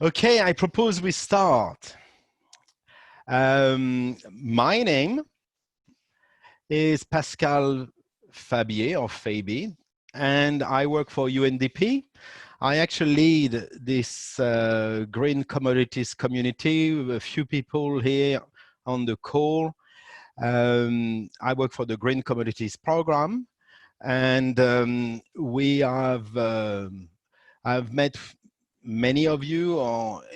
Okay, I propose we start. My name is Pascal Fabier, or Fabi, and I work for UNDP. I actually lead this green commodities community with a few people here on the call. I work for the Green Commodities Program, and I've met many of you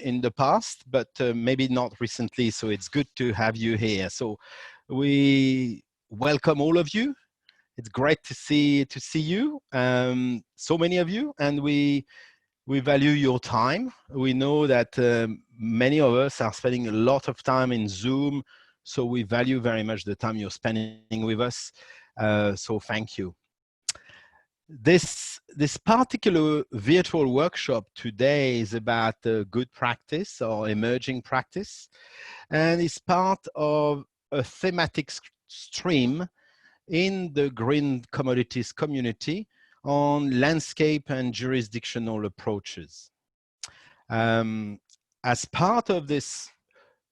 in the past, but maybe not recently, so it's good to have you here. So we welcome all of you. It's great to see you, so many of you, and we value your time. We know that many of us are spending a lot of time in Zoom, so we value very much the time you're spending with us. So thank you. This particular virtual workshop today is about good practice or emerging practice, and it's part of a thematic stream in the green commodities community on landscape and jurisdictional approaches. As part of this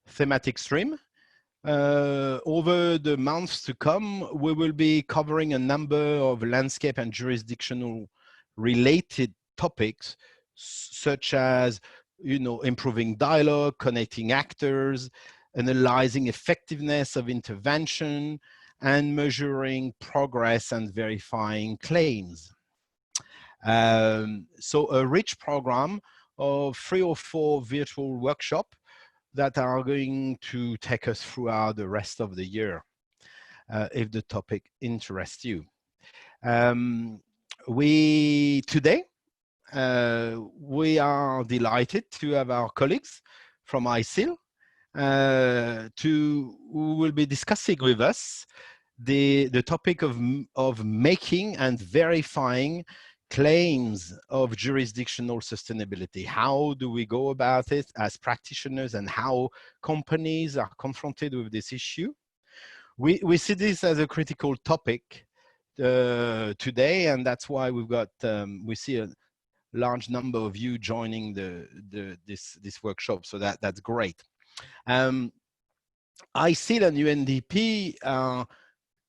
thematic stream, over the months to come, we will be covering a number of landscape and jurisdictional related topics, such as, improving dialogue, connecting actors, analyzing effectiveness of intervention, and measuring progress and verifying claims. So a rich program of 3 or 4 virtual workshops that are going to take us throughout the rest of the year, if the topic interests you. Today, we are delighted to have our colleagues from ICIL who will be discussing with us the topic of making and verifying claims of jurisdictional sustainability. How do we go about it as practitioners, and how companies are confronted with this issue? We see this as a critical topic today, and that's why we've got we see a large number of you joining this workshop, so that's great. ICIL and UNDP are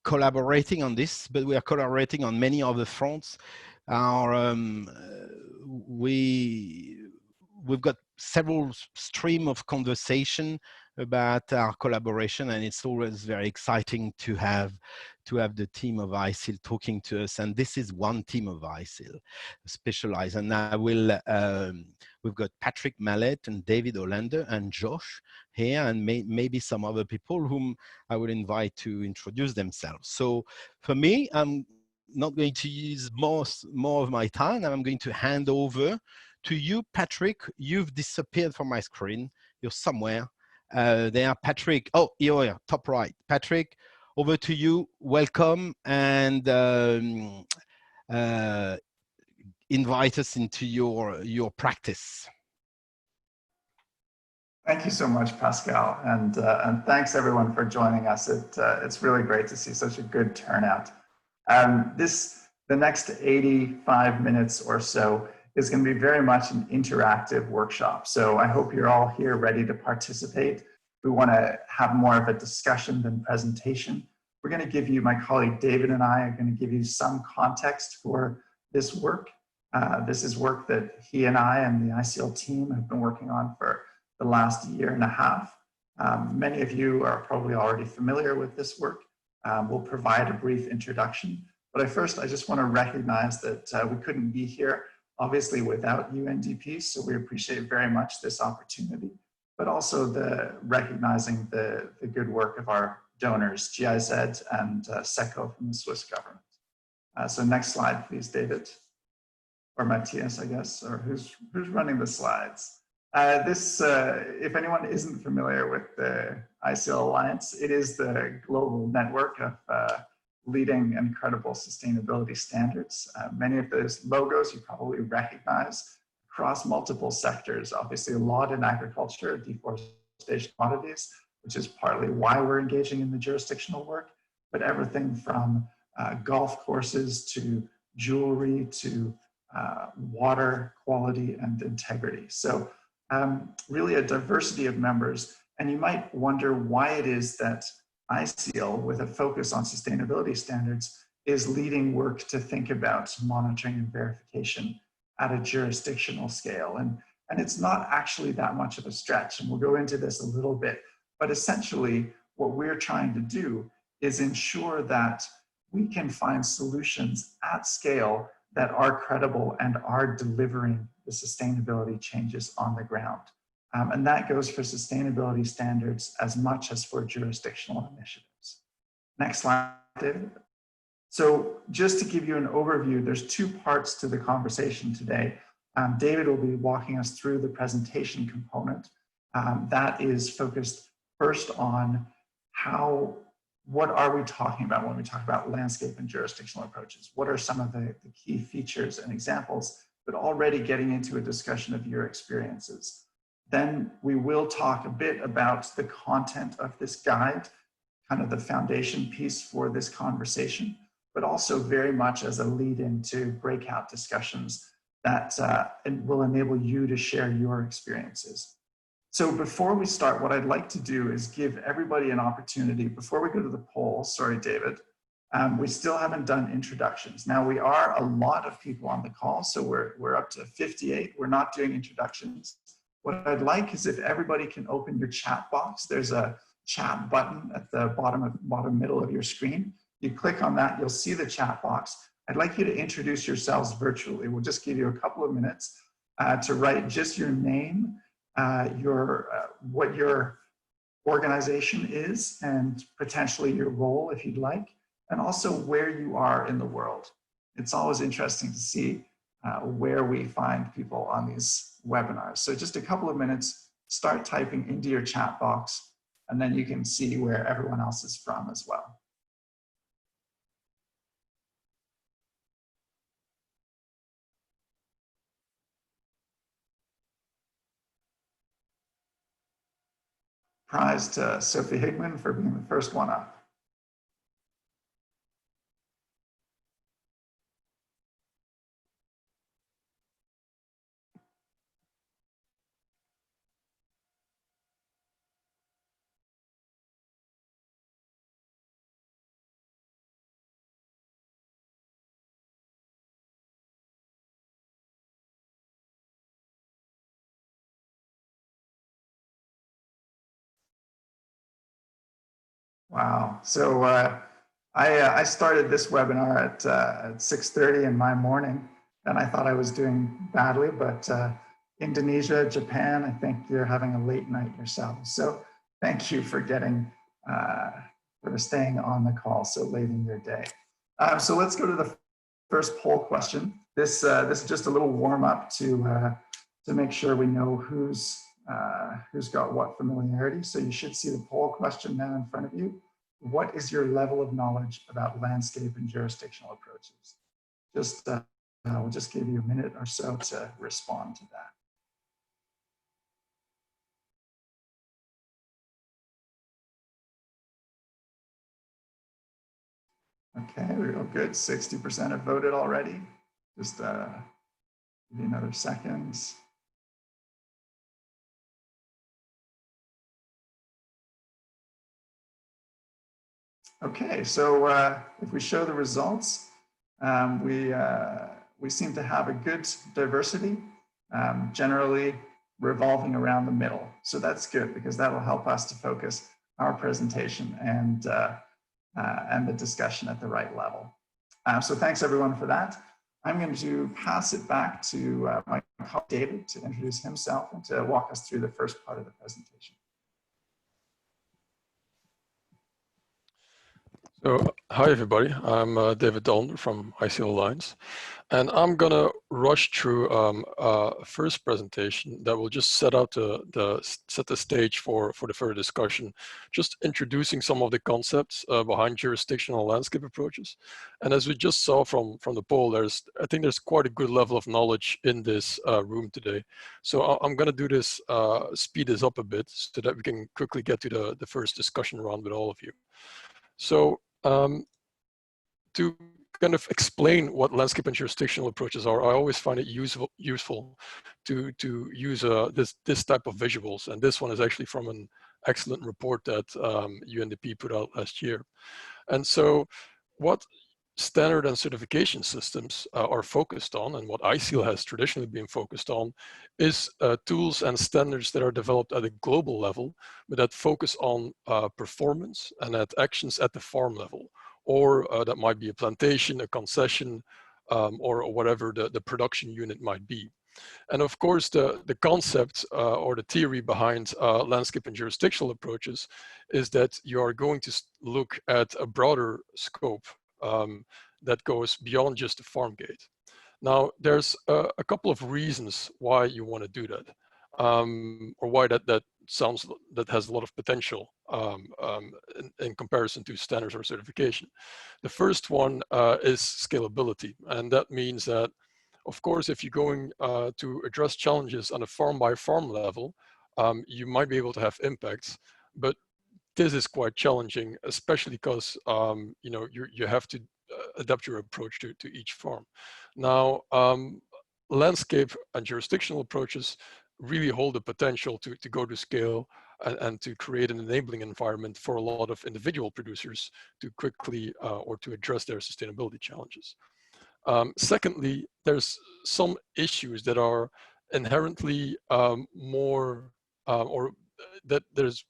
collaborating on this, but we are collaborating on many other fronts. We've got several streams of conversation about our collaboration, and it's always very exciting to have the team of ICIL talking to us. And this is one team of ICIL specialized. And I will, we've got Patrick Mallet and David Olander and Josh here, and maybe some other people whom I will invite to introduce themselves. So for me, I'm not going to use more of my time. I'm going to hand over to you, Patrick. You've disappeared from my screen. You're somewhere. There, Patrick. Oh, here, top right. Patrick, over to you. Welcome, and invite us into your practice. Thank you so much, Pascal, and thanks everyone for joining us. It's really great to see such a good turnout. The next 85 minutes or so is going to be very much an interactive workshop. So I hope you're all here ready to participate. We want to have more of a discussion than presentation. We're going to give you, my colleague David and I are going to give you some context for this work. This is work that he and I and the ICL team have been working on for the last 1.5 years. Many of you are probably already familiar with this work. We'll provide a brief introduction. But I just want to recognize that we couldn't be here, obviously, without UNDP, so we appreciate very much this opportunity, but also recognizing the good work of our donors, GIZ and SECO from the Swiss government. So next slide, please, David, or Matthias, I guess, or who's running the slides. If anyone isn't familiar with the ICL Alliance, it is the global network of leading and credible sustainability standards. Many of those logos you probably recognize across multiple sectors, obviously a lot in agriculture, deforestation, commodities, which is partly why we're engaging in the jurisdictional work, but everything from golf courses to jewelry to water quality and integrity. So really a diversity of members. And you might wonder why it is that ICL, with a focus on sustainability standards, is leading work to think about monitoring and verification at a jurisdictional scale. And it's not actually that much of a stretch, and we'll go into this a little bit, but essentially what we're trying to do is ensure that we can find solutions at scale that are credible and are delivering the sustainability changes on the ground. And that goes for sustainability standards as much as for jurisdictional initiatives. Next slide, David. So just to give you an overview, there's two parts to the conversation today. David will be walking us through the presentation component. That is focused first on what are we talking about when we talk about landscape and jurisdictional approaches? What are some of the key features and examples, but already getting into a discussion of your experiences. Then we will talk a bit about the content of this guide, kind of the foundation piece for this conversation, but also very much as a lead into breakout discussions that will enable you to share your experiences. So before we start, what I'd like to do is give everybody an opportunity, before we go to the poll, sorry, David, we still haven't done introductions. Now we are a lot of people on the call, so we're up to 58. We're not doing introductions. What I'd like is if everybody can open your chat box. There's a chat button at the bottom middle of your screen. You click on that, you'll see the chat box. I'd like you to introduce yourselves virtually. We'll just give you a couple of minutes to write just your name, what your organization is, and potentially your role if you'd like, and also where you are in the world. It's always interesting to see where we find people on these webinars. So just a couple of minutes, start typing into your chat box, and then you can see where everyone else is from as well. Prize to Sophie Higman for being the first one up. Wow. So I started this webinar at 6:30 in my morning, and I thought I was doing badly, but Indonesia, Japan, I think you're having a late night yourselves. So thank you for staying on the call so late in your day. So let's go to the first poll question. This is just a little warm up to make sure we know who's got what familiarity. So you should see the poll question now in front of you. What is your level of knowledge about landscape and jurisdictional approaches? Just we'll just give you a minute or so to respond to that. Okay, real good. 60% have voted already. Just give you another second. Okay, so if we show the results, we seem to have a good diversity, generally revolving around the middle. So that's good because that'll help us to focus our presentation and the discussion at the right level. So thanks everyone for that. I'm going to pass it back to my colleague David to introduce himself and to walk us through the first part of the presentation. So, hi everybody, I'm David Dolner from ICL Alliance, and I'm gonna rush through a first presentation that will just set the stage for the further discussion, just introducing some of the concepts behind jurisdictional landscape approaches. And as we just saw from the poll, I think there's quite a good level of knowledge in this room today. So I'm gonna do this, speed this up a bit so that we can quickly get to the first discussion round with all of you. So to kind of explain what landscape and jurisdictional approaches are, I always find it useful to use this type of visuals. And this one is actually from an excellent report that UNDP put out last year. And so what standard and certification systems are focused on, and what ISEAL has traditionally been focused on, is tools and standards that are developed at a global level, but that focus on performance and at actions at the farm level, or that might be a plantation, a concession, or whatever the production unit might be. And of course, the concept or the theory behind landscape and jurisdictional approaches is that you are going to look at a broader scope that goes beyond just the farm gate. Now, there's a couple of reasons why you want to do that, or why that has a lot of potential in comparison to standards or certification. The first one is scalability, and that means that, of course, if you're going to address challenges on a farm-by-farm level, you might be able to have impacts, but this is quite challenging, especially because you have to adapt your approach to each farm. Now, landscape and jurisdictional approaches really hold the potential to go to scale and to create an enabling environment for a lot of individual producers to quickly or to address their sustainability challenges. Secondly, there's some issues that are inherently more or that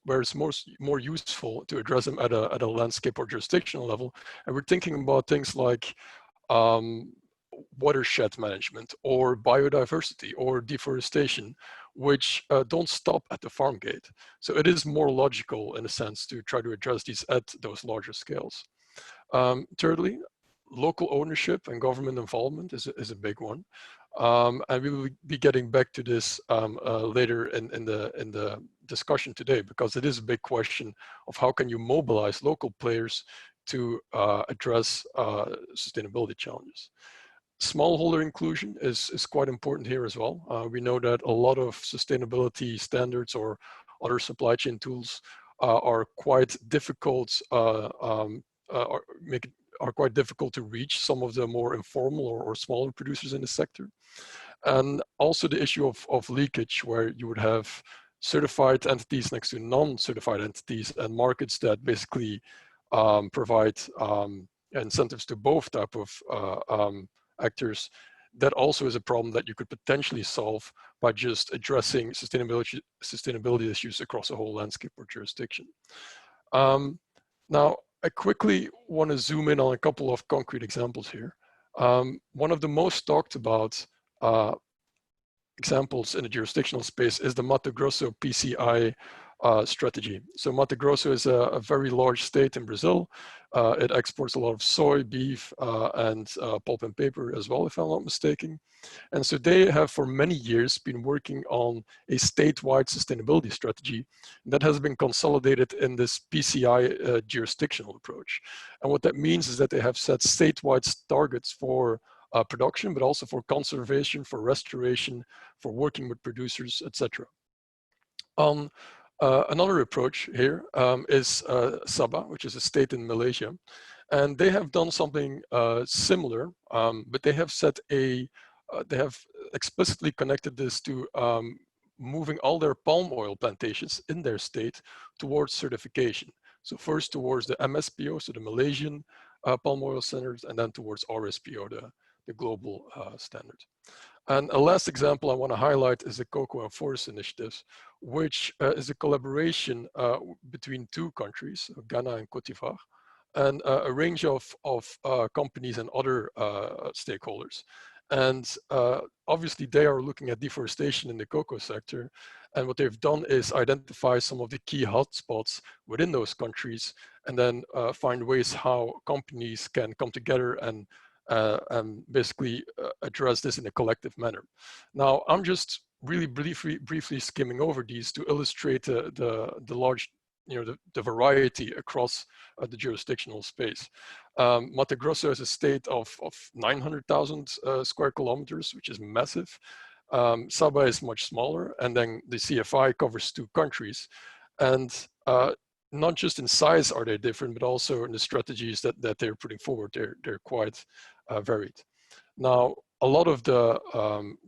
where it's more useful to address them at a landscape or jurisdictional level. And we're thinking about things like watershed management or biodiversity or deforestation, which don't stop at the farm gate. So it is more logical in a sense to try to address these at those larger scales. Thirdly, local ownership and government involvement is a big one. And we will be getting back to this later in the discussion today, because it is a big question of how can you mobilize local players to address sustainability challenges. Smallholder inclusion is quite important here as well. We know that a lot of sustainability standards or other supply chain tools are quite difficult are quite difficult to reach some of the more informal or smaller producers in the sector. And also the issue of leakage, where you would have certified entities next to non-certified entities, and markets that basically provide incentives to both type of actors. That also is a problem that you could potentially solve by just addressing sustainability issues across a whole landscape or jurisdiction. Now, I quickly want to zoom in on a couple of concrete examples here. One of the most talked about examples in the jurisdictional space is the Mato Grosso PCI strategy. So Mato Grosso is a very large state in Brazil. It exports a lot of soy, beef, and pulp and paper as well, if I'm not mistaken. And so they have for many years been working on a statewide sustainability strategy that has been consolidated in this PCI jurisdictional approach. And what that means is that they have set statewide targets for production, but also for conservation, for restoration, for working with producers, etc. Another approach here is Sabah, which is a state in Malaysia. And they have done something similar, but they have set they have explicitly connected this to moving all their palm oil plantations in their state towards certification. So first towards the MSPO, so the Malaysian palm oil standards, and then towards RSPO, the global standard. And a last example I want to highlight is the Cocoa and Forest Initiatives, which is a collaboration between two countries, Ghana and Cote d'Ivoire, and a range of companies and other stakeholders. And obviously they are looking at deforestation in the cocoa sector. And what they've done is identify some of the key hotspots within those countries, and then find ways how companies can come together and basically address this in a collective manner. Now, I'm just really briefly skimming over these to illustrate the large, the variety across the jurisdictional space. Mato Grosso is a state of 900,000 square kilometers, which is massive. Sabah is much smaller, and then the CFI covers two countries. And not just in size are they different, but also in the strategies that they're putting forward. They're quite varied. Now, a lot of the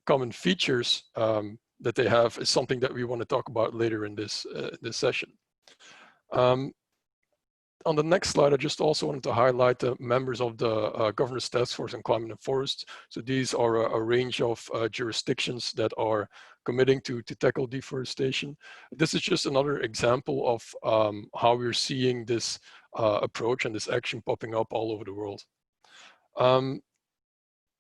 common features that they have is something that we want to talk about later in this session. On the next slide, I just also wanted to highlight the members of the Governance Task Force on Climate and Forests. So these are a range of jurisdictions that are committing to tackle deforestation. This is just another example of how we're seeing this approach and this action popping up all over the world.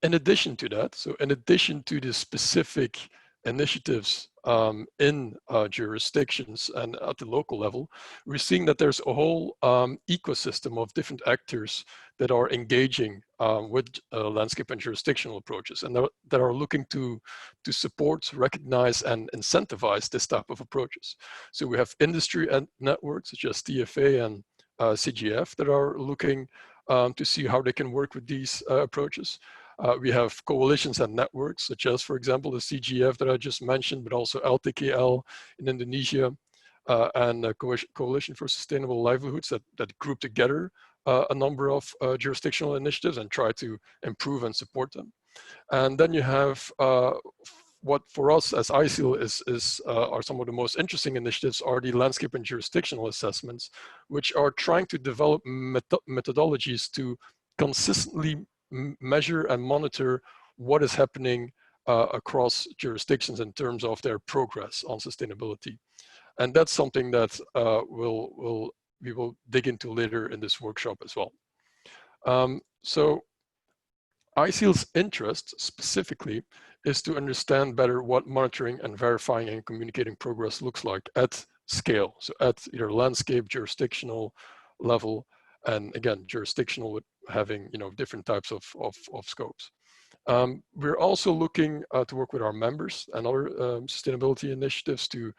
In addition to that, so in addition to the specific initiatives in jurisdictions and at the local level, we're seeing that there's a whole ecosystem of different actors that are engaging with landscape and jurisdictional approaches, and that are looking to support, recognize, and incentivize this type of approaches. So we have industry and networks such as TFA and CGF that are looking to see how they can work with these approaches. We have coalitions and networks, such as, for example, the CGF that I just mentioned, but also LTKL in Indonesia, and a Coalition for Sustainable Livelihoods that group together a number of jurisdictional initiatives and try to improve and support them. And then you have what for us as ISEAL are some of the most interesting initiatives are the landscape and jurisdictional assessments, which are trying to develop methodologies to consistently measure and monitor what is happening across jurisdictions in terms of their progress on sustainability. And that's something that we will dig into later in this workshop as well. So ISEAL's interest specifically is to understand better what monitoring and verifying and communicating progress looks like at scale. So at either landscape, jurisdictional level, and again, jurisdictional with having different types of scopes. We're also looking to work with our members and other sustainability initiatives to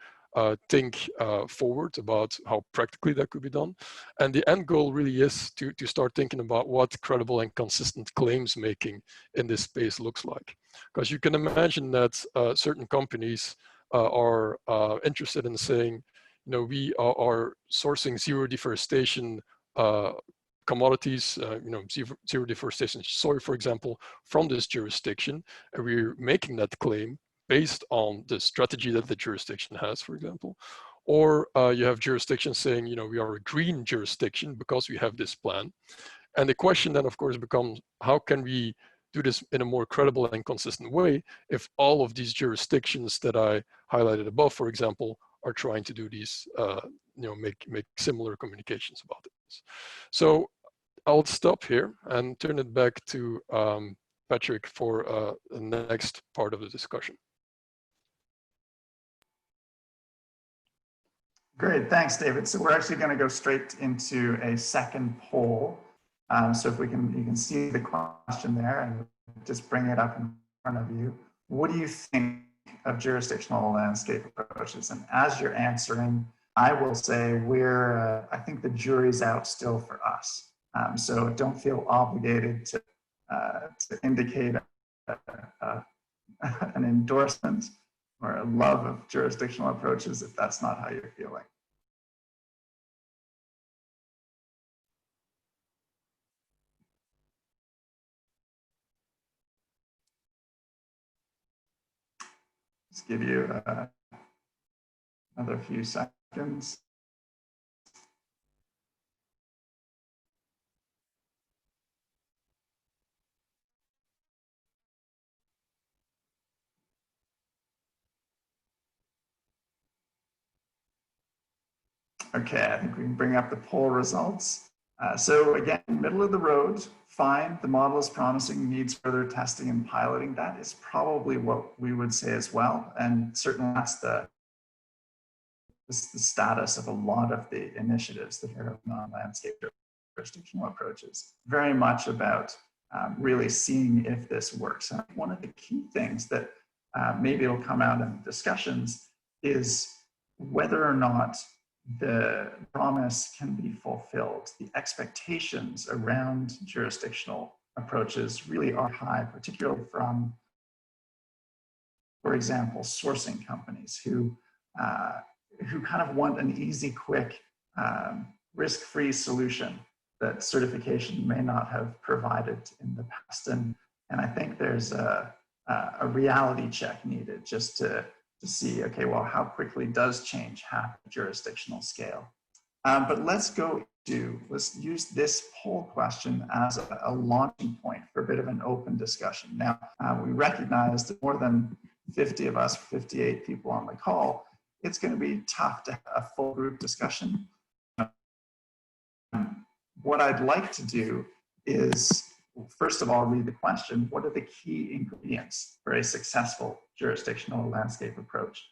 think forward about how practically that could be done. And the end goal really is to start thinking about what credible and consistent claims making in this space looks like. Because you can imagine that certain companies are interested in saying, we are sourcing zero deforestation commodities, zero deforestation soy, for example, from this jurisdiction, and we're making that claim based on the strategy that the jurisdiction has, for example. Or you have jurisdictions saying, we are a green jurisdiction because we have this plan. And the question then, of course, becomes, how can we do this in a more credible and consistent way if all of these jurisdictions that I highlighted above, for example, are trying to do these, make similar communications about this. So I'll stop here and turn it back to Patrick for the next part of the discussion. Great, thanks, David. So we're actually going to go straight into a second poll. So if you can see the question there and just bring it up in front of you. What do you think of jurisdictional landscape approaches? And as you're answering, I will say I think the jury's out still for us. So don't feel obligated to indicate an endorsement or a love of jurisdictional approaches if that's not how you're feeling. Just give you another few seconds. Okay, I think we can bring up the poll results. So again, middle of the road, fine. The model is promising, needs further testing and piloting. That is probably what we would say as well. And certainly that's the status of a lot of the initiatives that are on landscape jurisdictional approaches. Very much about really seeing if this works. And one of the key things that maybe it'll come out in discussions is whether or not the promise can be fulfilled. The expectations around jurisdictional approaches really are high, particularly from, for example, sourcing companies who kind of want an easy, quick risk-free solution that certification may not have provided in the past. And I think there's a reality check needed just to see, okay, well, how quickly does change happen at jurisdictional scale? But let's use this poll question as a launching point for a bit of an open discussion. Now, we recognize that more than 50 of us, 58 people on the call, it's going to be tough to have a full group discussion. What I'd like to do is, first of all, read the question: what are the key ingredients for a successful jurisdictional landscape approach?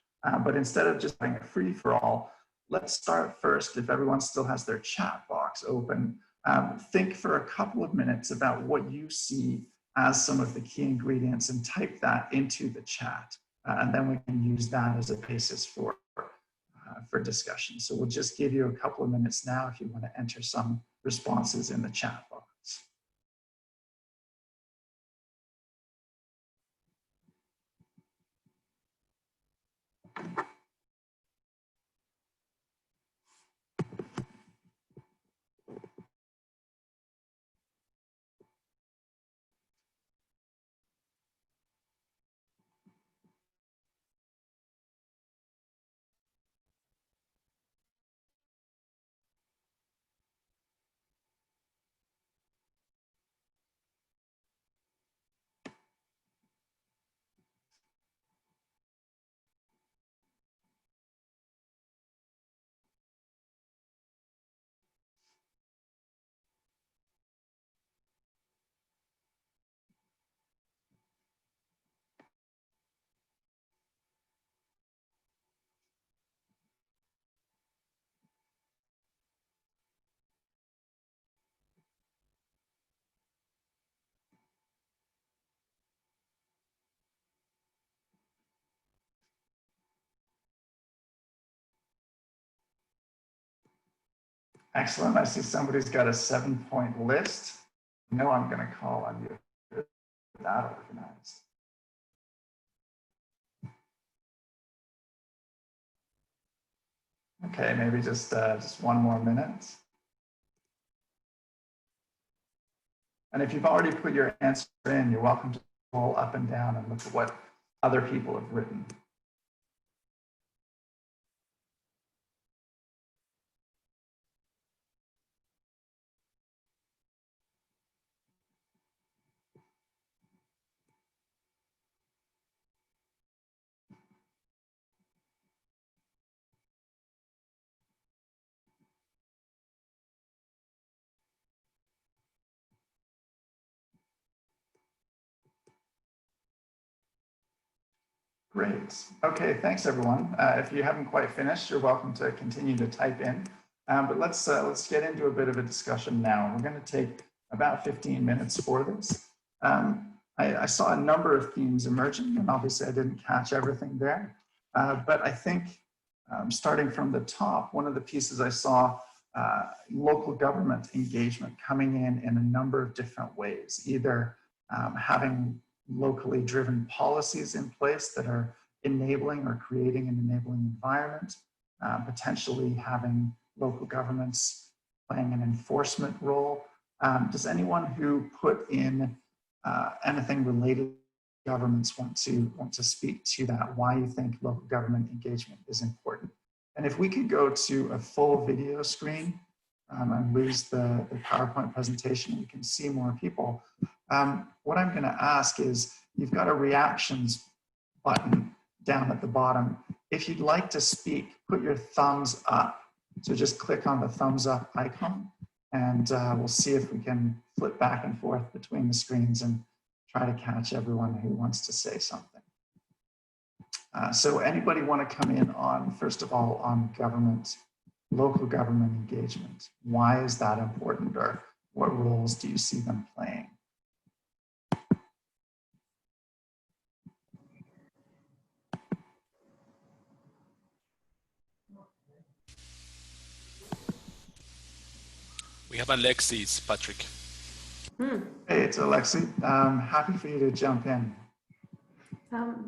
But instead of just having a free-for-all, let's start first, if everyone still has their chat box open, think for a couple of minutes about what you see as some of the key ingredients and type that into the chat. And then we can use that as a basis for discussion. So we'll just give you a couple of minutes now if you want to enter some responses in the chat box. Excellent. I see somebody's got a 7-point list. I know I'm going to call on you to get that organized. Okay, maybe just one more minute. And if you've already put your answer in, you're welcome to scroll up and down and look at what other people have written. Great. Okay, thanks everyone. If you haven't quite finished, you're welcome to continue to type in. But let's get into a bit of a discussion now. We're going to take about 15 minutes for this. I saw a number of themes emerging, and obviously I didn't catch everything there. But I think starting from the top, one of the pieces I saw, local government engagement coming in a number of different ways, either having locally driven policies in place that are enabling or creating an enabling environment, potentially having local governments playing an enforcement role. Does anyone who put in anything related to governments want to speak to that, why you think local government engagement is important? And if we could go to a full video screen and lose the PowerPoint presentation, we can see more people. What I'm going to ask is, you've got a reactions button down at the bottom. If you'd like to speak, put your thumbs up. So just click on the thumbs up icon, and we'll see if we can flip back and forth between the screens and try to catch everyone who wants to say something. So anybody want to come in on, first of all, on government, local government engagement? Why is that important, or what roles do you see them playing? We have Alexis, Patrick. Hey, it's Alexi. Happy for you to jump in.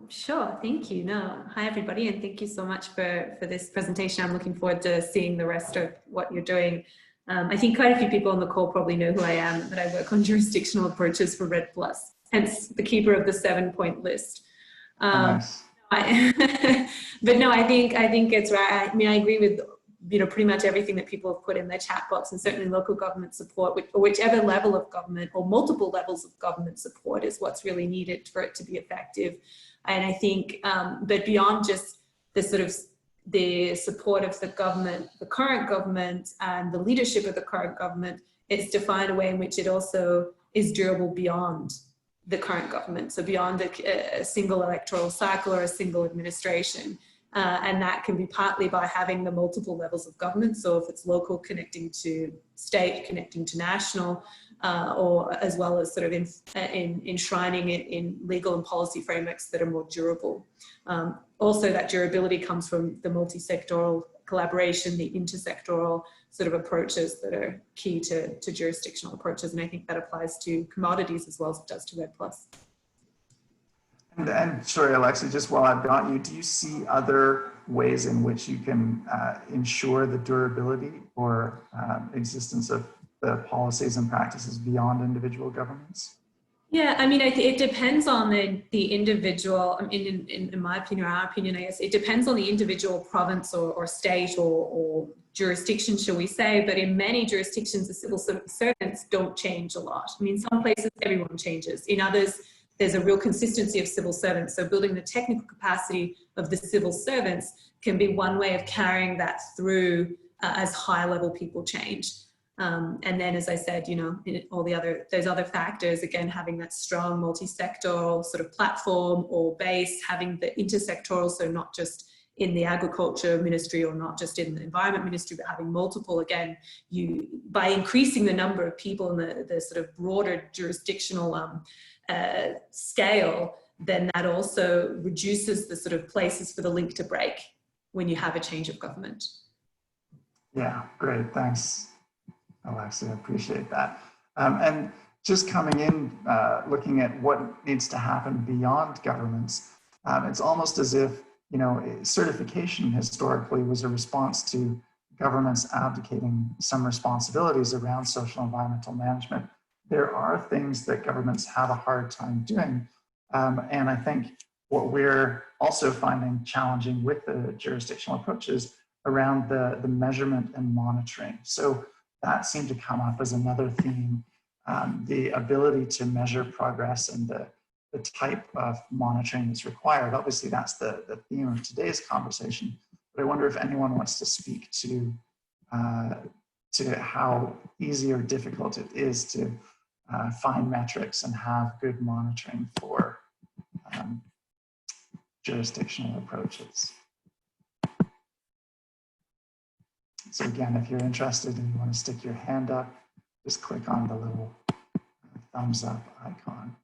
Sure, thank you. No, hi everybody, and thank you so much for this presentation. I'm looking forward to seeing the rest of what you're doing. I think quite a few people on the call probably know who I am, that I work on jurisdictional approaches for REDD+, hence the keeper of the 7-point list. Nice. But no, I think it's right. I mean, I agree with pretty much everything that people have put in their chat box, and certainly local government support, whichever level of government or multiple levels of government support is what's really needed for it to be effective. And I think, but beyond just the sort of the support of the government, the current government, and the leadership of the current government, it's to find a way in which it also is durable beyond the current government, so beyond a single electoral cycle or a single administration. And that can be partly by having the multiple levels of government. So if it's local connecting to state, connecting to national, or as well as sort of enshrining it in legal and policy frameworks that are more durable. Also, that durability comes from the multi-sectoral collaboration, the intersectoral sort of approaches that are key to jurisdictional approaches. And I think that applies to commodities as well as it does to REDD+. And sorry, Alexa, just while I've got you, do you see other ways in which you can ensure the durability or existence of the policies and practices beyond individual governments? Yeah, I mean, it depends on the individual, in my opinion, or our opinion, I guess, it depends on the individual province or state or jurisdiction, shall we say, but in many jurisdictions, the civil servants don't change a lot. I mean, some places everyone changes. In others, there's a real consistency of civil servants. So building the technical capacity of the civil servants can be one way of carrying that through as high level people change. And then, as I said, all those other factors, again, having that strong multi-sectoral sort of platform or base, having the intersectoral, so not just in the agriculture ministry or not just in the environment ministry, but having multiple, again, by increasing the number of people in the sort of broader jurisdictional scale, then that also reduces the sort of places for the link to break when you have a change of government. Yeah, great, thanks. Alexa, I appreciate that. And just coming in, looking at what needs to happen beyond governments, it's almost as if, certification historically was a response to governments abdicating some responsibilities around social environmental management. There are things that governments have a hard time doing. And I think what we're also finding challenging with the jurisdictional approaches around the measurement and monitoring. So that seemed to come up as another theme, the ability to measure progress and the type of monitoring that's required. Obviously, that's the theme of today's conversation, but I wonder if anyone wants to speak to how easy or difficult it is to find metrics and have good monitoring for jurisdictional approaches. So again, if you're interested and you want to stick your hand up, just click on the little thumbs up icon.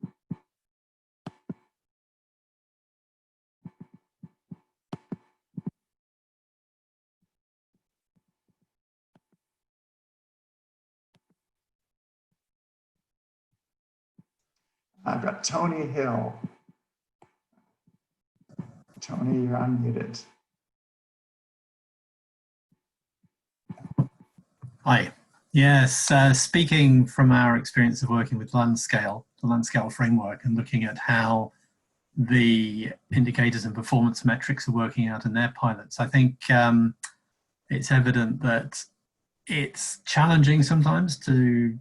I've got Tony Hill. Tony, you're unmuted. Hi. Yes, speaking from our experience of working with Landscale, the Landscale framework, and looking at how the indicators and performance metrics are working out in their pilots, I think it's evident that it's challenging sometimes to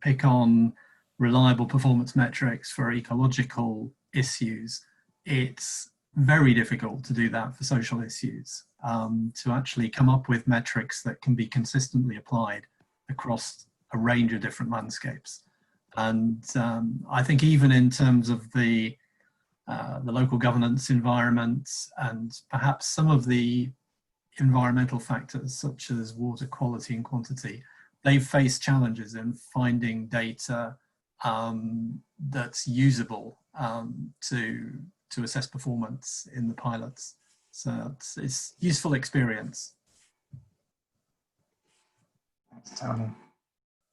pick on reliable performance metrics for ecological issues. It's very difficult to do that for social issues, to actually come up with metrics that can be consistently applied across a range of different landscapes. And I think even in terms of the local governance environment and perhaps some of the environmental factors such as water quality and quantity, they've faced challenges in finding data that's usable to assess performance in the pilots. So it's useful experience. Thanks, Tony.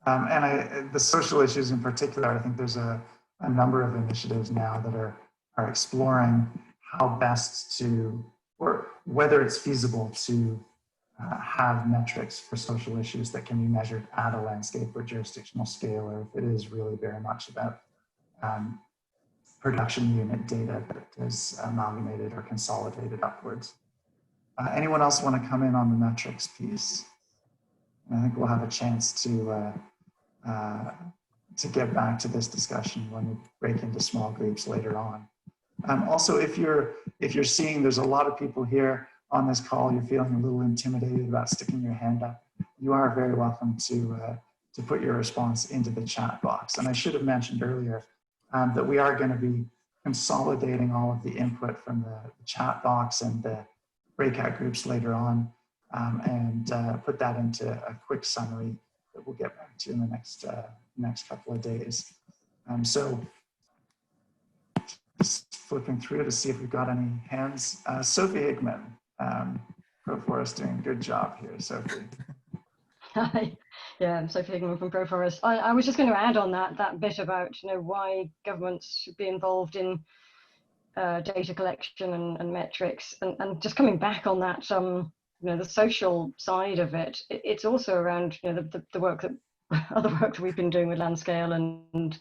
And the social issues in particular, I think there's a number of initiatives now that are are exploring how best to, or whether it's feasible to have metrics for social issues that can be measured at a landscape or jurisdictional scale, or if it is really very much about production unit data that is amalgamated or consolidated upwards. Anyone else want to come in on the metrics piece? I think we'll have a chance to get back to this discussion when we break into small groups later on. Also, if you're seeing there's a lot of people here on this call, you're feeling a little intimidated about sticking your hand up, you are very welcome to put your response into the chat box. And I should have mentioned earlier that we are going to be consolidating all of the input from the chat box and the breakout groups later on, and put that into a quick summary that we'll get back to in the next couple of days. So just flipping through to see if we've got any hands. Sophie Hickman, ProForest, doing a good job here, Sophie. Hi, yeah, I'm Sophie Hickman from ProForest. I was just going to add on that bit about why governments should be involved in data collection and metrics, and just coming back on that, the social side of it. It's also around the work that other work that we've been doing with Landscale and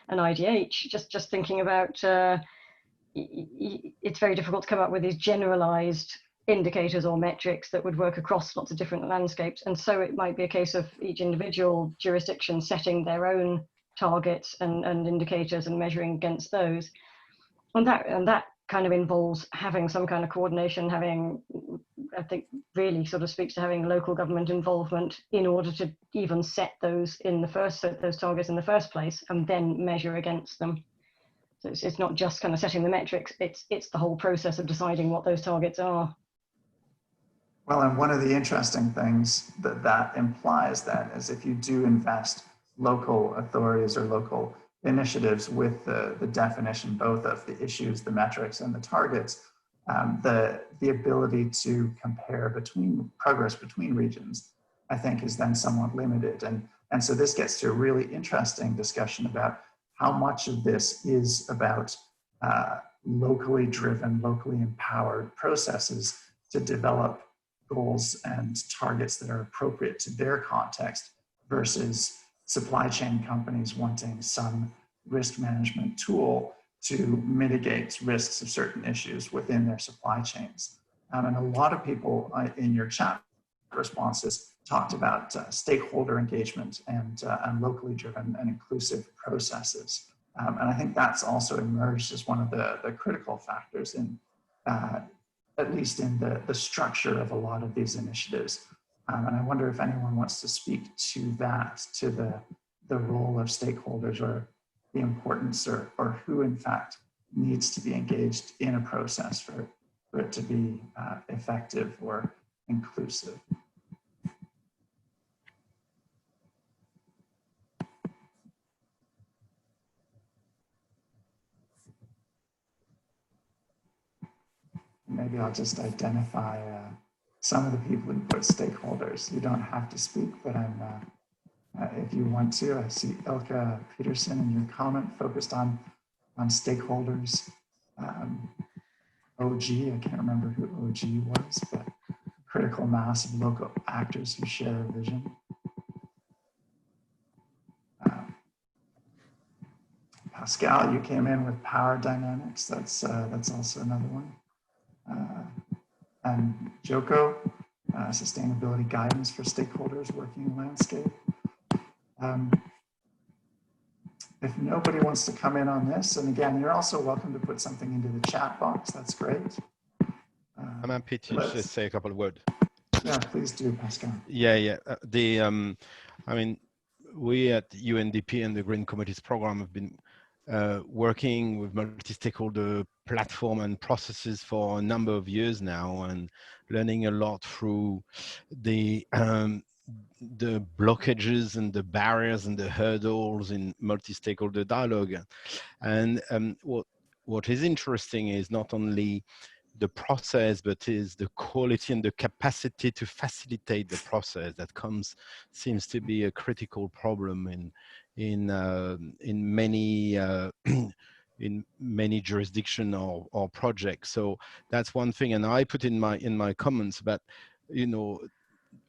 IDH. Just thinking about it's very difficult to come up with these generalized indicators or metrics that would work across lots of different landscapes, and so it might be a case of each individual jurisdiction setting their own targets and indicators and measuring against those. And that kind of involves having some kind of coordination, I think really sort of speaks to having local government involvement in order to even set those targets in the first place and then measure against them. So it's not just kind of setting the metrics, it's the whole process of deciding what those targets are. Well, and one of the interesting things that implies then is if you do invest local authorities or local initiatives with the definition both of the issues, the metrics, and the targets, the ability to compare progress between regions, I think, is then somewhat limited. And so this gets to a really interesting discussion about how much of this is about locally driven, locally empowered processes to develop goals and targets that are appropriate to their context versus supply chain companies wanting some risk management tool to mitigate risks of certain issues within their supply chains. And a lot of people in your chat responses talked about stakeholder engagement and locally driven and inclusive processes. And I think that's also emerged as one of the critical factors in, at least in the structure of a lot of these initiatives. And I wonder if anyone wants to speak to that, to the role of stakeholders or the importance or who in fact needs to be engaged in a process for it to be effective or inclusive. Maybe I'll just identify some of the people who put stakeholders. You don't have to speak, but if you want to. I see Elke Peterson in your comment focused on stakeholders. OG, I can't remember who OG was, but critical mass of local actors who share a vision. Pascal, you came in with power dynamics. That's also another one. And Joko, sustainability guidance for stakeholders working in landscape. If nobody wants to come in on this, and again, you're also welcome to put something into the chat box. That's great. I'm happy to just say a couple of words. Yeah, please do, Pascal. Yeah. I mean, we at UNDP and the Green Commodities program have been working with multi-stakeholder platform and processes for a number of years now, and learning a lot through the blockages and the barriers and the hurdles in multi-stakeholder dialogue. And what is interesting is not only the process, but is the quality and the capacity to facilitate the process that seems to be a critical problem in many in many jurisdiction or projects. So that's one thing. And I put in my comments about, you know,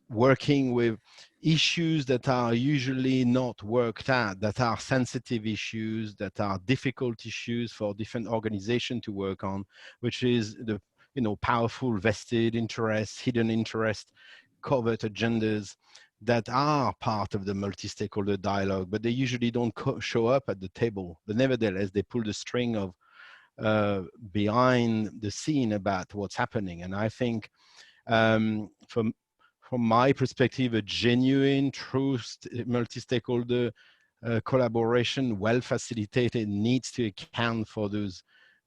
working with issues that are usually not worked at, that are sensitive issues, that are difficult issues for different organizations to work on, which is the, you know, powerful vested interests, hidden interests, covert agendas that are part of the multi-stakeholder dialogue, but they usually don't show up at the table. But nevertheless, they pull the string of behind the scene about what's happening. And I think from my perspective, a genuine, true multi-stakeholder collaboration, well facilitated, needs to account for those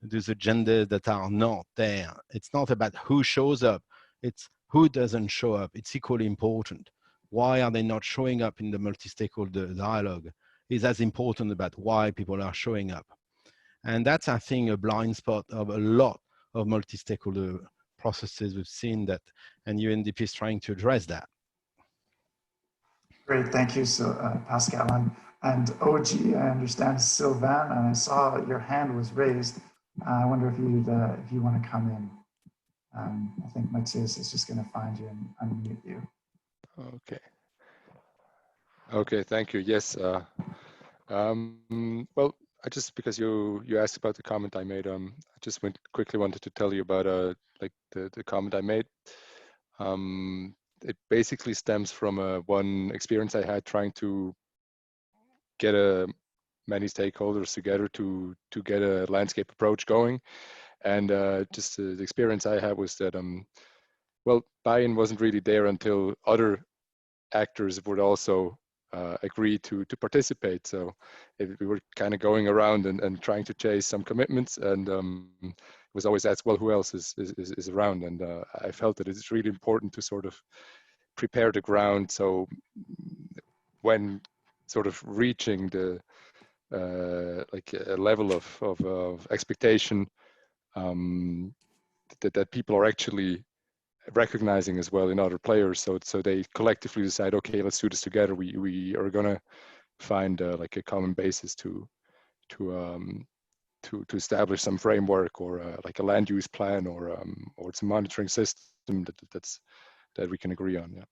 agendas that are not there. It's not about who shows up, it's who doesn't show up. It's equally important. Why are they not showing up in the multi-stakeholder dialogue is as important about why people are showing up. And that's, I think, a blind spot of a lot of multi-stakeholder processes we've seen that, and UNDP is trying to address that. Great, thank you, Pascal. And OG, I understand, Sylvain, and I saw that your hand was raised. I wonder if you want to come in. I think Matthias is just going to find you and unmute you. Okay. Okay, thank you. Yes. Well, I just, because you asked about the comment I made, I just quickly wanted to tell you about like the comment I made. It basically stems from one experience I had trying to get many stakeholders together to get a landscape approach going. And just the experience I had was that, well, buy-in wasn't really there until other actors would also agree to participate. So we were kind of going around and trying to chase some commitments, and it was always asked, well, who else is around? And I felt that it's really important to sort of prepare the ground. So when sort of reaching the like a level of expectation that people are actually recognizing as well in other players, so they collectively decide, okay, let's do this together. We are gonna find like a common basis to establish some framework, or like a land use plan, or it's a monitoring system that we can agree on.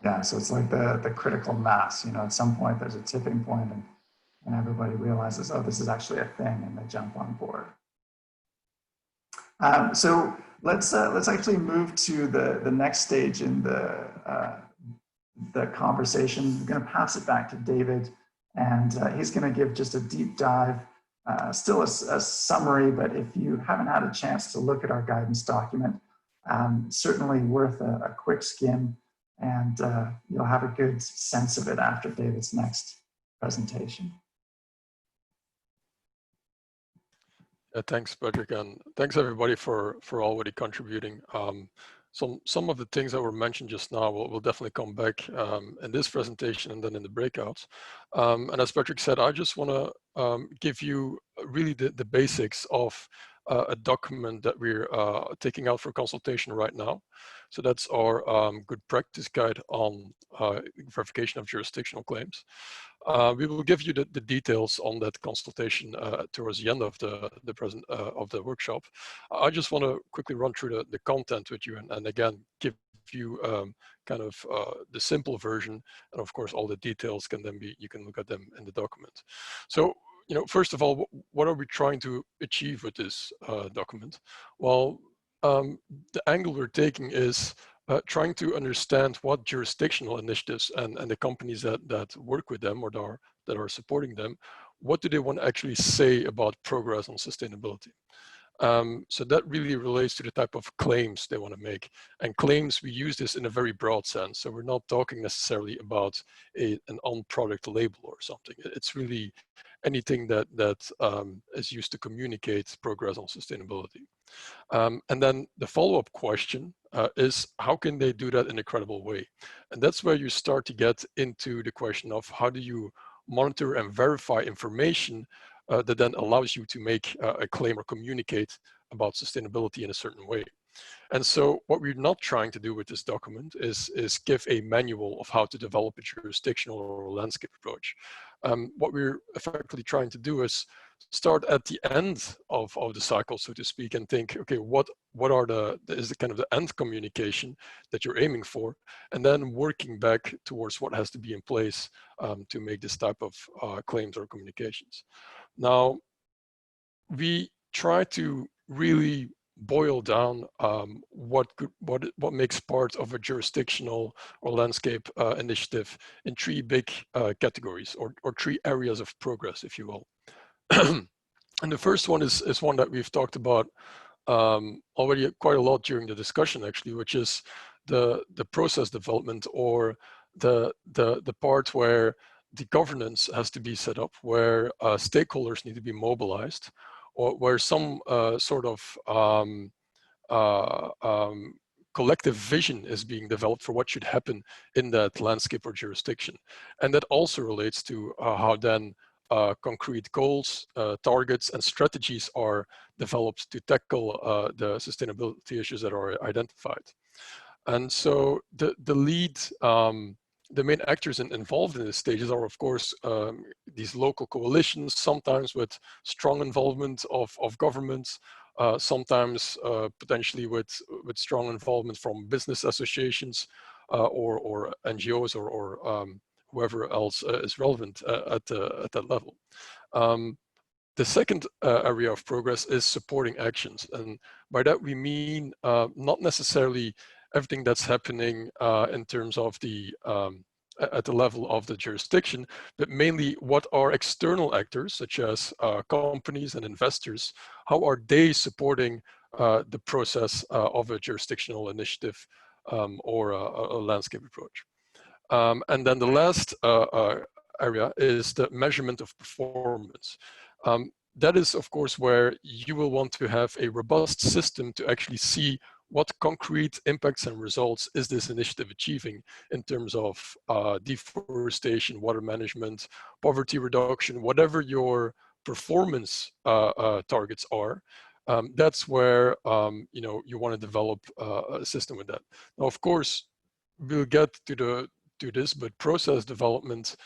Yeah, so it's like the critical mass. You know, at some point there's a tipping point, and everybody realizes, oh, this is actually a thing, and they jump on board. So let's actually move to the next stage in the conversation. I'm going to pass it back to David, and he's going to give just a deep dive, still a summary, but if you haven't had a chance to look at our guidance document, certainly worth a quick skim, and you'll have a good sense of it after David's next presentation. Thanks, Patrick, and thanks everybody for already contributing. Some of the things that were mentioned just now will definitely come back in this presentation and then in the breakouts. And as Patrick said, I just want to give you really the basics of a document that we're taking out for consultation right now. So that's our good practice guide on verification of jurisdictional claims. We will give you the details on that consultation towards the end of the workshop. I just want to quickly run through the content with you, and again give you kind of the simple version, and of course all the details you can look at them in the document. So, you know, first of all, what are we trying to achieve with this document? Well, the angle we're taking is trying to understand what jurisdictional initiatives and the companies that work with them or that are supporting them, what do they want to actually say about progress on sustainability? So that really relates to the type of claims they want to make. And claims, we use this in a very broad sense. So we're not talking necessarily about an on-product label or something. It's really anything that is used to communicate progress on sustainability. And then the follow-up question is, how can they do that in a credible way? And that's where you start to get into the question of how do you monitor and verify information that then allows you to make a claim or communicate about sustainability in a certain way. And so what we're not trying to do with this document is give a manual of how to develop a jurisdictional or landscape approach. What we're effectively trying to do is start at the end of the cycle, so to speak, and think, okay, what is the kind of the end communication that you're aiming for, and then working back towards what has to be in place to make this type of claims or communications. Now, we try to really boil down what makes part of a jurisdictional or landscape initiative in three big categories, or three areas of progress, if you will. And the first one is one that we've talked about already quite a lot during the discussion, actually, which is the process development, or the part where the governance has to be set up, where stakeholders need to be mobilized, or where some sort of collective vision is being developed for what should happen in that landscape or jurisdiction. And that also relates to how then concrete goals, targets, and strategies are developed to tackle the sustainability issues that are identified. And so the lead, the main actors involved in the stages are, of course, these local coalitions, sometimes with strong involvement of governments, sometimes potentially with strong involvement from business associations or NGOs or whoever else is relevant at that level. The second area of progress is supporting actions. And by that we mean not necessarily everything that's happening in terms of the at the level of the jurisdiction, but mainly what are external actors, such as companies and investors, how are they supporting the process of a jurisdictional initiative or a landscape approach. And then the last area is the measurement of performance. That is, of course, where you will want to have a robust system to actually see what concrete impacts and results is this initiative achieving in terms of deforestation, water management, poverty reduction, whatever your performance targets are. That's where you want to develop a system with that. Now, of course, we'll get to this, but process development,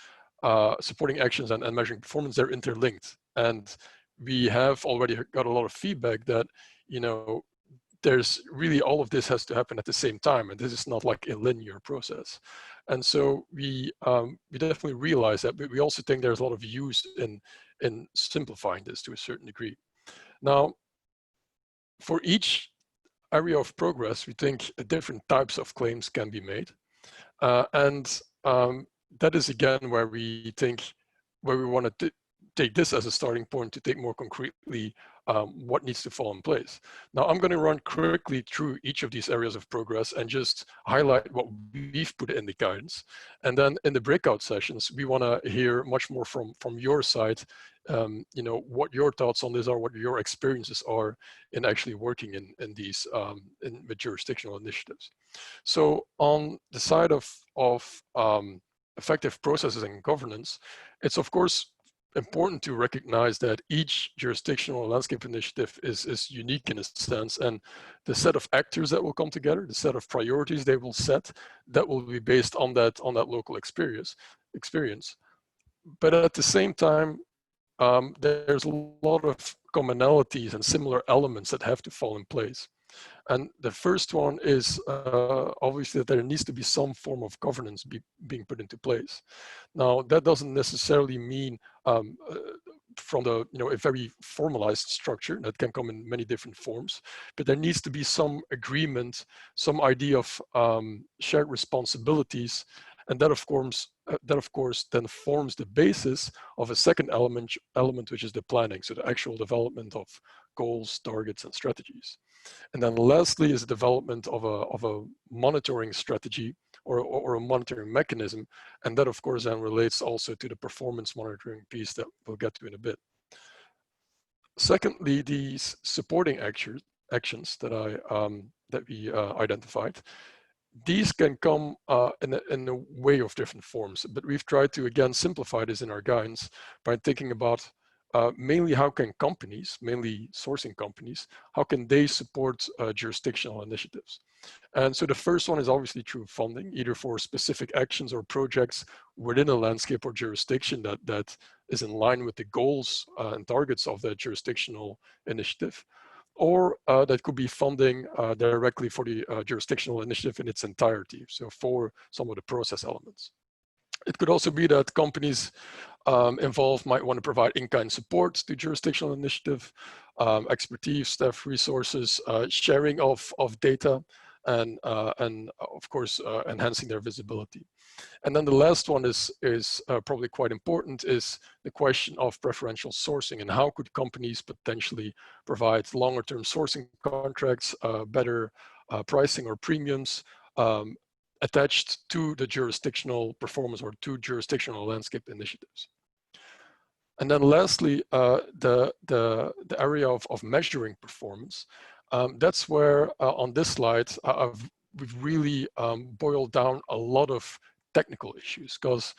supporting actions, and measuring performance, they're interlinked. And we have already got a lot of feedback that, there's really all of this has to happen at the same time, and this is not like a linear process. And so we definitely realize that, but we also think there's a lot of use in simplifying this to a certain degree. Now, for each area of progress, we think different types of claims can be made. And that is again where we want to take this as a starting point to take more concretely what needs to fall in place. Now, I'm going to run quickly through each of these areas of progress and just highlight what we've put in the guidance. And then in the breakout sessions, we want to hear much more from your side, what your thoughts on this are, what your experiences are in actually working in these with jurisdictional initiatives. So on the side of effective processes and governance, it's of course important to recognize that each jurisdictional landscape initiative is unique in a sense, and the set of actors that will come together, the set of priorities they will set, that will be based on that local experience. But at the same time, there's a lot of commonalities and similar elements that have to fall in place. And the first one is obviously that there needs to be some form of governance being put into place. Now, that doesn't necessarily mean from the a very formalized structure that can come in many different forms, but there needs to be some agreement, some idea of shared responsibilities, and that of course then forms the basis of a second element, which is the planning, so the actual development of goals, targets, and strategies. And then lastly is the development of a monitoring strategy or a monitoring mechanism. And that of course then relates also to the performance monitoring piece that we'll get to in a bit. Secondly, these supporting actions that we identified, these can come in a way of different forms, but we've tried to again simplify this in our guidance by thinking about mainly how can companies, mainly sourcing companies, how can they support jurisdictional initiatives? And so the first one is obviously through funding, either for specific actions or projects within a landscape or jurisdiction that is in line with the goals and targets of that jurisdictional initiative. Or that could be funding directly for the jurisdictional initiative in its entirety, so for some of the process elements. It could also be that companies involved might want to provide in-kind support to jurisdictional initiative, expertise, staff resources, sharing of data, and of course, enhancing their visibility. And then the last one is probably quite important, is the question of preferential sourcing and how could companies potentially provide longer term sourcing contracts, better pricing or premiums attached to the jurisdictional performance or to jurisdictional landscape initiatives. And then lastly, the area of measuring performance. That's where on this slide, we've really boiled down a lot of technical issues, because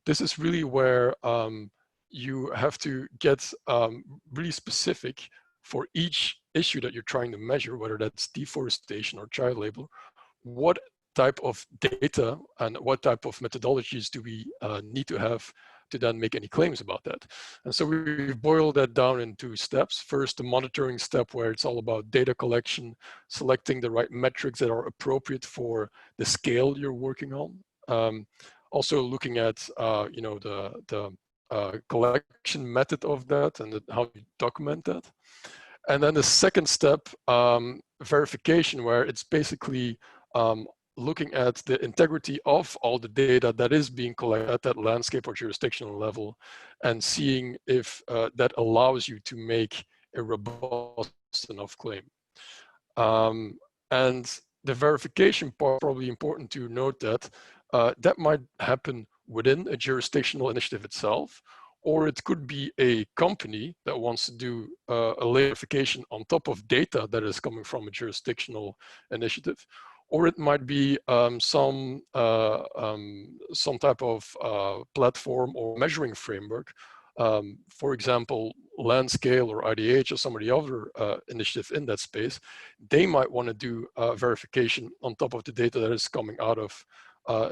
this is really where you have to get really specific for each issue that you're trying to measure, whether that's deforestation or child labor. What type of data and what type of methodologies do we need to have to then make any claims about that? And so we've boiled that down in 2 steps. First, the monitoring step, where it's all about data collection, selecting the right metrics that are appropriate for the scale you're working on. Also looking at you know, the collection method of that and how you document that. And then the second step, verification, where it's basically looking at the integrity of all the data that is being collected at that landscape or jurisdictional level, and seeing if that allows you to make a robust enough claim. And the verification part, probably important to note that that might happen within a jurisdictional initiative itself, or it could be a company that wants to do a verification on top of data that is coming from a jurisdictional initiative. Or it might be some type of platform or measuring framework. For example, Landscale or IDH or some of the other initiatives in that space, they might want to do verification on top of the data that is coming out of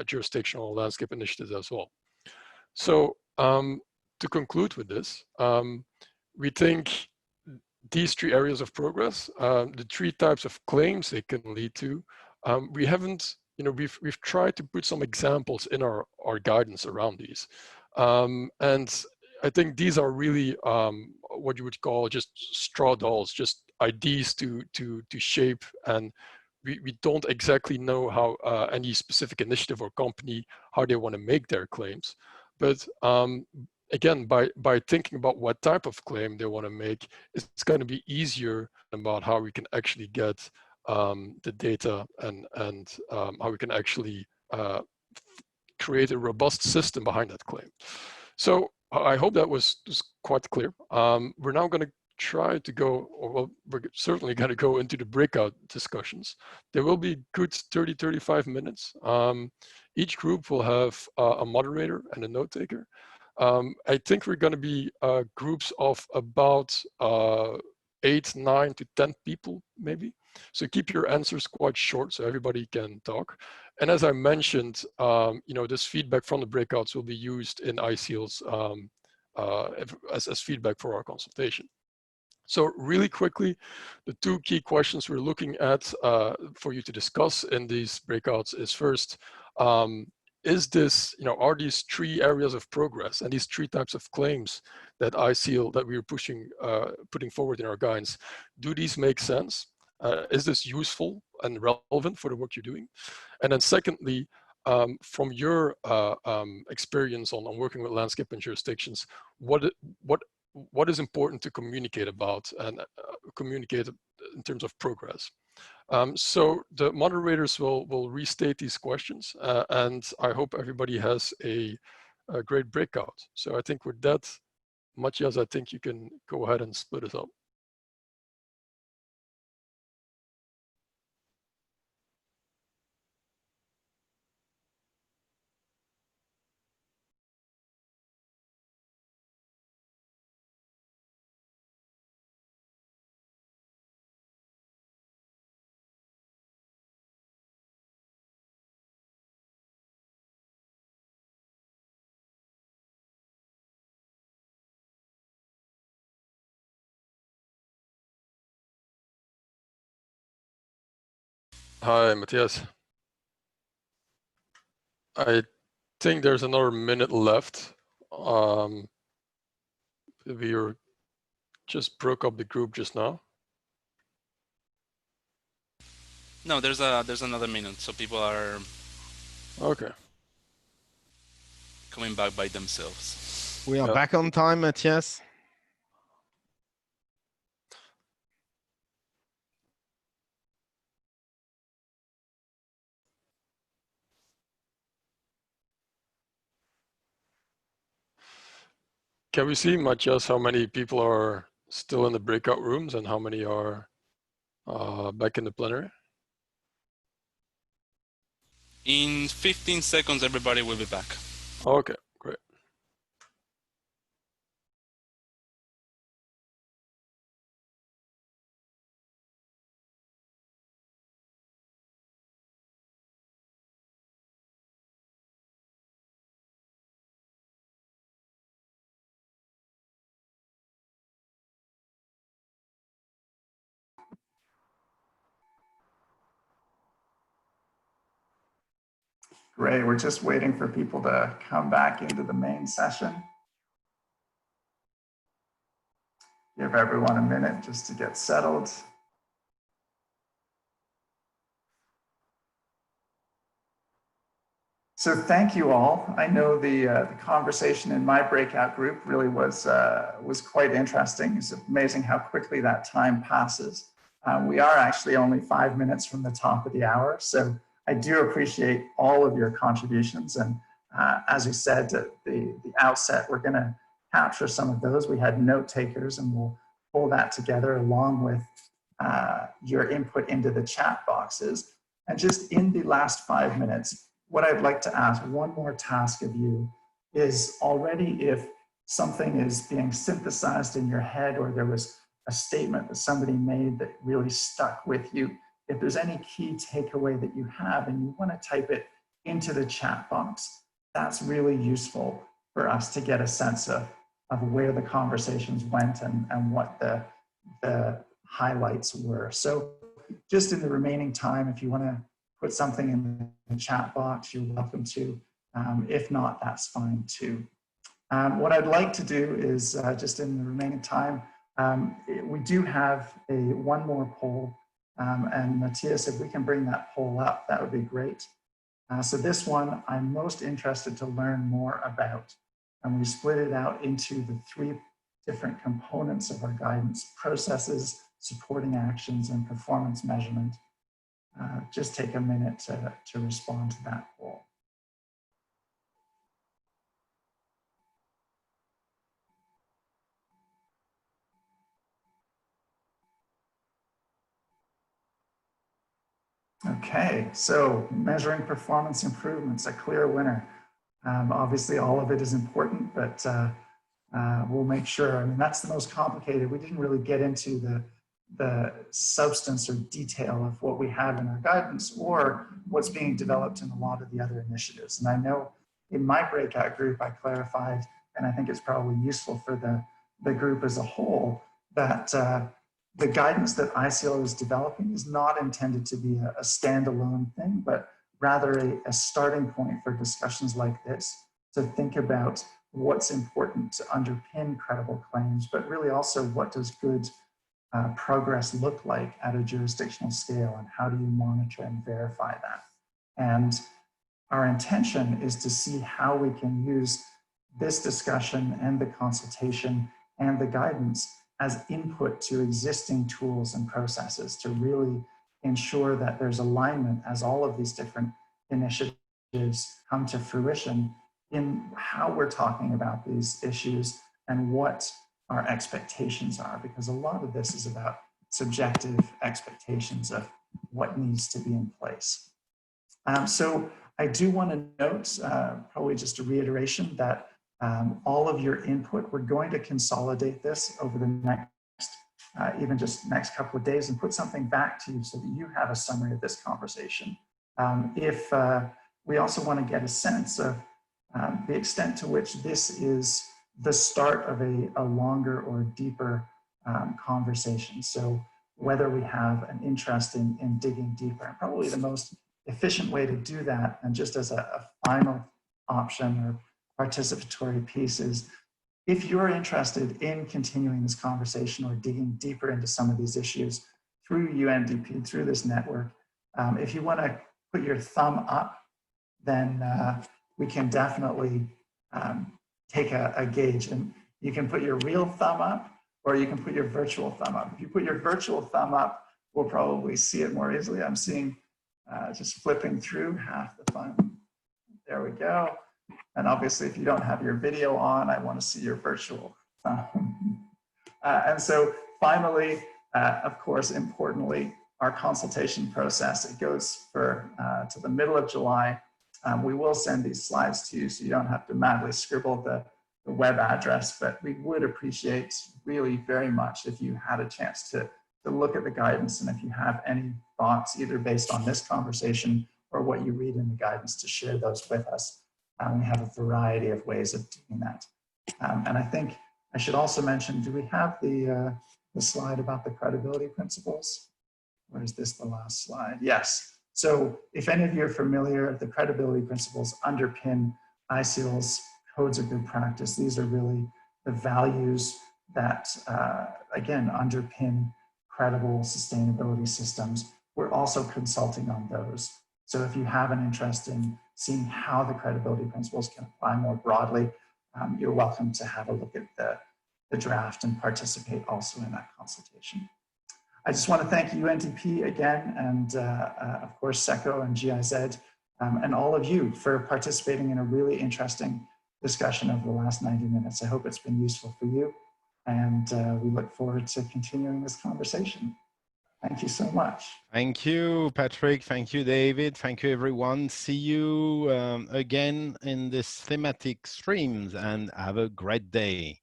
jurisdictional landscape initiatives as well. So to conclude with this, we think these 3 areas of progress, the 3 types of claims they can lead to, we haven't, you know, we've tried to put some examples in our guidance around these. And I think these are really what you would call just straw dolls, just ideas to shape, and we don't exactly know how any specific initiative or company, how they want to make their claims. But again, by thinking about what type of claim they want to make, it's going to be easier about how we can actually get the data and how we can actually create a robust system behind that claim. So I hope that was quite clear. We're now going to try to go, or well, we're certainly going to go into the breakout discussions. There will be good 30-35 minutes. Each group will have a moderator and a note taker. I think we're going to be groups of about 8, 9 to 10 people, maybe. So keep your answers quite short so everybody can talk. And as I mentioned, you know, this feedback from the breakouts will be used in ISEAL's as feedback for our consultation. So really quickly, the 2 key questions we're looking at for you to discuss in these breakouts is first, is this, you know, are these 3 areas of progress and these 3 types of claims that ISEAL that we're putting forward in our guidance, do these make sense? Is this useful and relevant for the work you're doing? And then secondly, from your experience on working with landscape and jurisdictions, what is important to communicate about and communicate in terms of progress? So the moderators will restate these questions, and I hope everybody has a great breakout. So I think with that, Matthias, I think you can go ahead and split us up. Hi, Matthias. I think there's another minute left. We just broke up the group just now. No, there's another minute, so people are Okay. coming back by themselves. We are Yeah. back on time, Matthias. Can we see, Matthias, how many people are still in the breakout rooms and how many are back in the plenary? In 15 seconds, everybody will be back. Okay, great. Great, we're just waiting for people to come back into the main session. Give everyone a minute just to get settled. So thank you all. I know the conversation in my breakout group really was quite interesting. It's amazing how quickly that time passes. We are actually only 5 minutes from the top of the hour, so I do appreciate all of your contributions. And as you said at the outset, we're going to capture some of those. We had note takers, and we'll pull that together along with your input into the chat boxes. And just in the last 5 minutes, what I'd like to ask, one more task of you, is already if something is being synthesized in your head or there was a statement that somebody made that really stuck with you, if there's any key takeaway that you have and you want to type it into the chat box, that's really useful for us to get a sense of where the conversations went and what the highlights were. So just in the remaining time, if you want to put something in the chat box, you're welcome to. If not, that's fine too. What I'd like to do is just in the remaining time, we do have one more poll. And Matthias, if we can bring that poll up, that would be great. So this one, I'm most interested to learn more about. And we split it out into the 3 different components of our guidance: processes, supporting actions, and performance measurement. Just take a minute to respond to that poll. Okay, so measuring performance improvements, a clear winner. Obviously, all of it is important, but we'll make sure. I mean, that's the most complicated. We didn't really get into the substance or detail of what we have in our guidance or what's being developed in a lot of the other initiatives. And I know in my breakout group, I clarified, and I think it's probably useful for the group as a whole, that the guidance that ICL is developing is not intended to be a standalone thing, but rather a starting point for discussions like this to think about what's important to underpin credible claims, but really also what does good progress look like at a jurisdictional scale, and how do you monitor and verify that? And our intention is to see how we can use this discussion and the consultation and the guidance as input to existing tools and processes to really ensure that there's alignment as all of these different initiatives come to fruition in how we're talking about these issues and what our expectations are, because a lot of this is about subjective expectations of what needs to be in place. So I do want to note, probably just a reiteration, that all of your input, we're going to consolidate this over the next, even just next couple of days, and put something back to you so that you have a summary of this conversation. If we also want to get a sense of the extent to which this is the start of a longer or deeper conversation. So whether we have an interest in digging deeper. And probably the most efficient way to do that, and just as a final option or participatory piece, is if you're interested in continuing this conversation or digging deeper into some of these issues through UNDP, through this network, if you want to put your thumb up, then we can definitely take a gauge. And you can put your real thumb up, or you can put your virtual thumb up. If you put your virtual thumb up, we'll probably see it more easily. I'm seeing just flipping through half the fun. There we go. And obviously, if you don't have your video on, I want to see your virtual thumb. And so finally, of course, importantly, our consultation process, it goes to the middle of July. We will send these slides to you, so you don't have to madly scribble the web address, but we would appreciate really very much if you had a chance to look at the guidance, and if you have any thoughts, either based on this conversation or what you read in the guidance, to share those with us. We have a variety of ways of doing that. And I think I should also mention, do we have the slide about the credibility principles? Or is this the last slide? Yes. So if any of you are familiar, the credibility principles underpin ISEAL's codes of good practice. These are really the values that, again, underpin credible sustainability systems. We're also consulting on those. So if you have an interest in seeing how the credibility principles can apply more broadly, you're welcome to have a look at the draft and participate also in that consultation. I just want to thank UNDP again, and of course, SECO and GIZ, and all of you for participating in a really interesting discussion over the last 90 minutes. I hope it's been useful for you, and we look forward to continuing this conversation. Thank you so much. Thank you, Patrick. Thank you, David. Thank you, everyone. See you again in this thematic streams, and have a great day.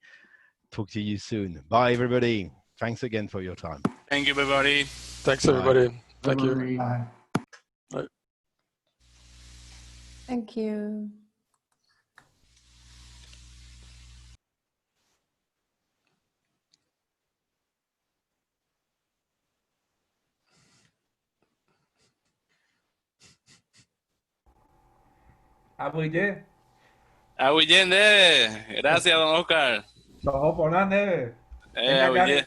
Talk to you soon. Bye, everybody. Thanks again for your time. Thank you, everybody. Thanks, everybody. Bye. Thank you. Bye. Bye. Thank you. Abuye. Abuyende. Gracias, don Oscar. Soho ponane. Abuye.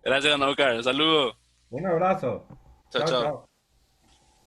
Gracias, don Oscar. Saludos. Un abrazo. Chao, chao.